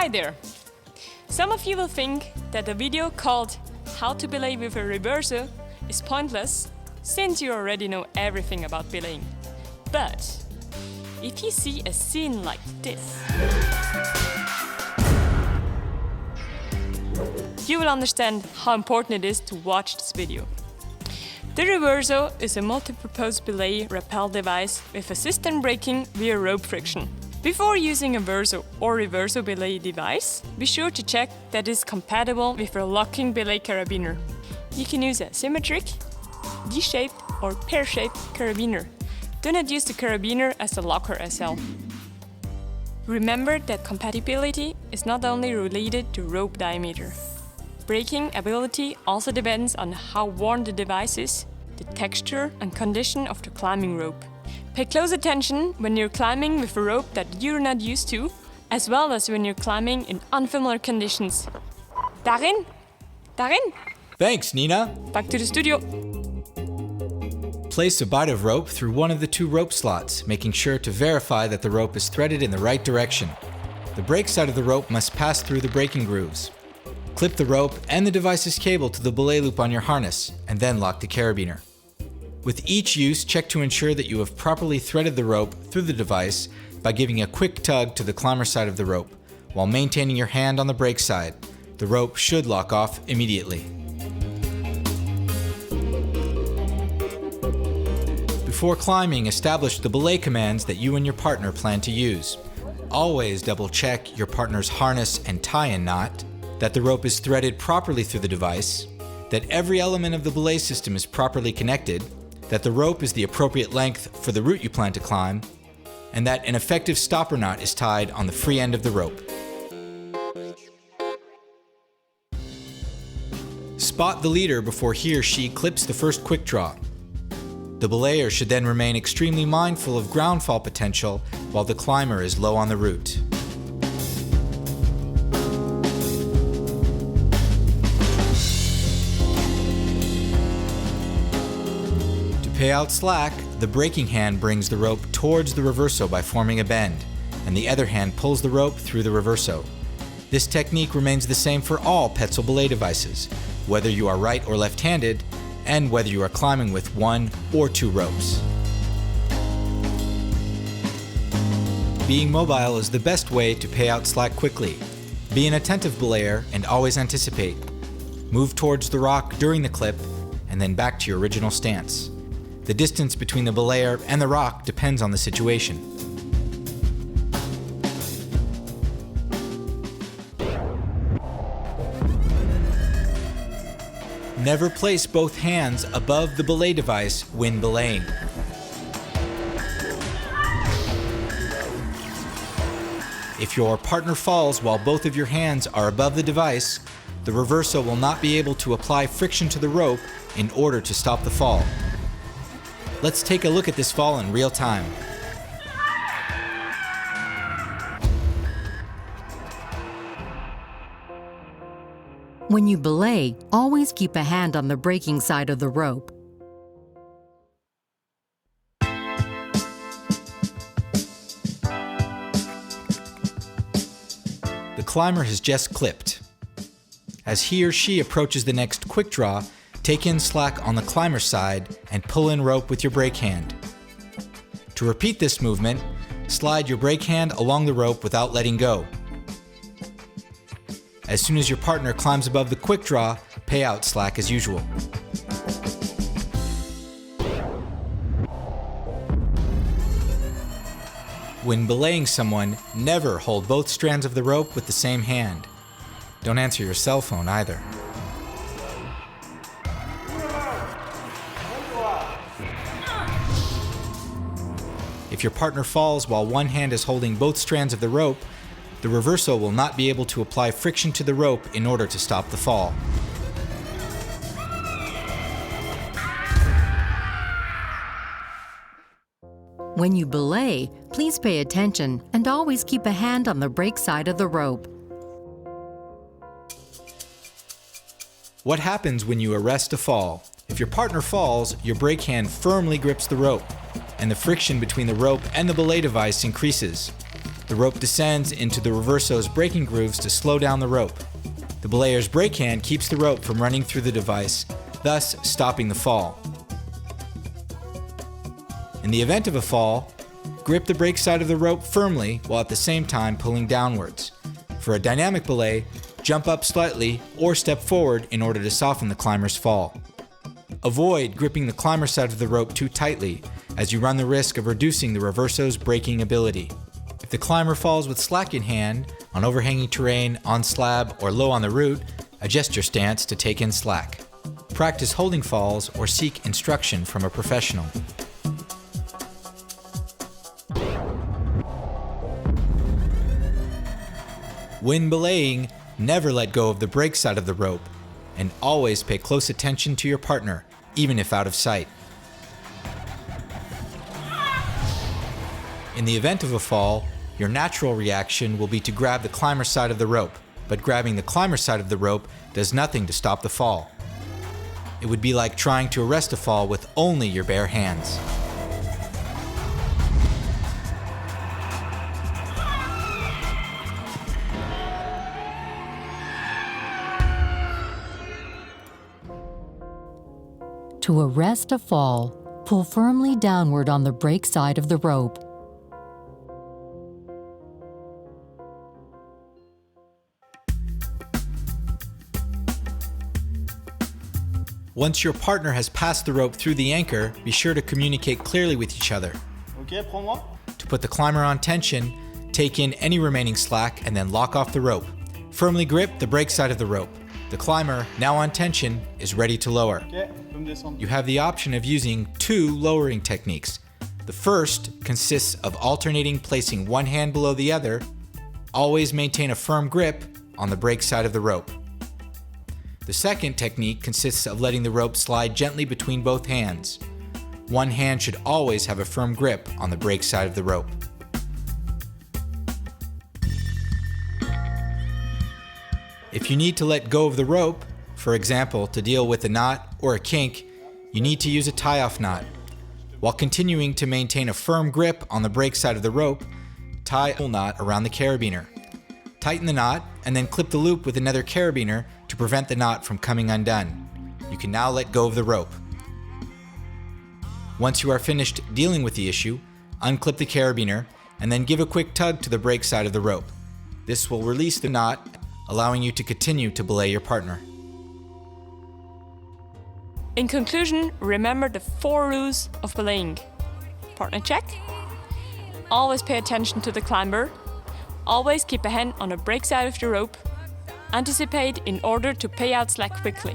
Hi there! Some of you will think that the video called How to Belay with a Reverso is pointless since you already know everything about belaying. But if you see a scene like this, you will understand how important it is to watch this video. The Reverso is a multi-purpose belay rappel device with assistant braking via rope friction. Before using a Verso or Reverso belay device, be sure to check that it is compatible with your locking belay carabiner. You can use a symmetric, D-shaped or pear-shaped carabiner. Do not use the carabiner as a locker SL. Remember that compatibility is not only related to rope diameter. Braking ability also depends on how worn the device is, the texture and condition of the climbing rope. Pay close attention when you're climbing with a rope that you're not used to, as well as when you're climbing in unfamiliar conditions. Darin? Thanks, Nina. Back to the studio. Place a bight of rope through one of the two rope slots, making sure to verify that the rope is threaded in the right direction. The brake side of the rope must pass through the braking grooves. Clip the rope and the device's cable to the belay loop on your harness, and then lock the carabiner. With each use, check to ensure that you have properly threaded the rope through the device by giving a quick tug to the climber side of the rope, while maintaining your hand on the brake side. The rope should lock off immediately. Before climbing, establish the belay commands that you and your partner plan to use. Always double check your partner's harness and tie-in knot, that the rope is threaded properly through the device, that every element of the belay system is properly connected, that the rope is the appropriate length for the route you plan to climb, and that an effective stopper knot is tied on the free end of the rope. Spot the leader before he or she clips the first quick draw. The belayer should then remain extremely mindful of ground fall potential while the climber is low on the route. To pay out slack, the braking hand brings the rope towards the reverso by forming a bend, and the other hand pulls the rope through the reverso. This technique remains the same for all PETZL belay devices, whether you are right or left-handed, and whether you are climbing with one or two ropes. Being mobile is the best way to pay out slack quickly. Be an attentive belayer and always anticipate. Move towards the rock during the clip and then back to your original stance. The distance between the belayer and the rock depends on the situation. Never place both hands above the belay device when belaying. If your partner falls while both of your hands are above the device, the reverso will not be able to apply friction to the rope in order to stop the fall. Let's take a look at this fall in real time. When you belay, always keep a hand on the braking side of the rope. The climber has just clipped. As he or she approaches the next quick draw, take in slack on the climber's side and pull in rope with your brake hand. To repeat this movement, slide your brake hand along the rope without letting go. As soon as your partner climbs above the quick draw, pay out slack as usual. When belaying someone, never hold both strands of the rope with the same hand. Don't answer your cell phone either. If your partner falls while one hand is holding both strands of the rope, the reverso will not be able to apply friction to the rope in order to stop the fall. When you belay, please pay attention and always keep a hand on the brake side of the rope. What happens when you arrest a fall? If your partner falls, your brake hand firmly grips the rope, and the friction between the rope and the belay device increases. the rope descends into the reverso's braking grooves to slow down the rope. The belayer's brake hand keeps the rope from running through the device, thus stopping the fall. In the event of a fall, grip the brake side of the rope firmly while at the same time pulling downwards. For a dynamic belay, jump up slightly or step forward in order to soften the climber's fall. Avoid gripping the climber side of the rope too tightly, as you run the risk of reducing the reverso's braking ability. If the climber falls with slack in hand, on overhanging terrain, on slab, or low on the route, adjust your stance to take in slack. Practice holding falls or seek instruction from a professional. When belaying, never let go of the brake side of the rope, and always pay close attention to your partner, even if out of sight. In the event of a fall, your natural reaction will be to grab the climber side of the rope, but grabbing the climber side of the rope does nothing to stop the fall. It would be like trying to arrest a fall with only your bare hands. To arrest a fall, pull firmly downward on the brake side of the rope. Once your partner has passed the rope through the anchor, be sure to communicate clearly with each other. Ok, prends-moi. To put the climber on tension, take in any remaining slack and then lock off the rope. Firmly grip the brake side of the rope. The climber, now on tension, is ready to lower. Ok, peux me descendre. You have the option of using two lowering techniques. The first consists of alternating placing one hand below the other. Always maintain a firm grip on the brake side of the rope. The second technique consists of letting the rope slide gently between both hands. One hand should always have a firm grip on the brake side of the rope. If you need to let go of the rope, for example, to deal with a knot or a kink, you need to use a tie-off knot. While continuing to maintain a firm grip on the brake side of the rope, tie a knot around the carabiner. Tighten the knot and then clip the loop with another carabiner to prevent the knot from coming undone. You can now let go of the rope. Once you are finished dealing with the issue, unclip the carabiner and then give a quick tug to the brake side of the rope. This will release the knot, allowing you to continue to belay your partner. In conclusion, remember the 4 rules of belaying. Partner check. Always pay attention to the climber. Always keep a hand on the brake side of the rope. Anticipate in order to pay out slack quickly.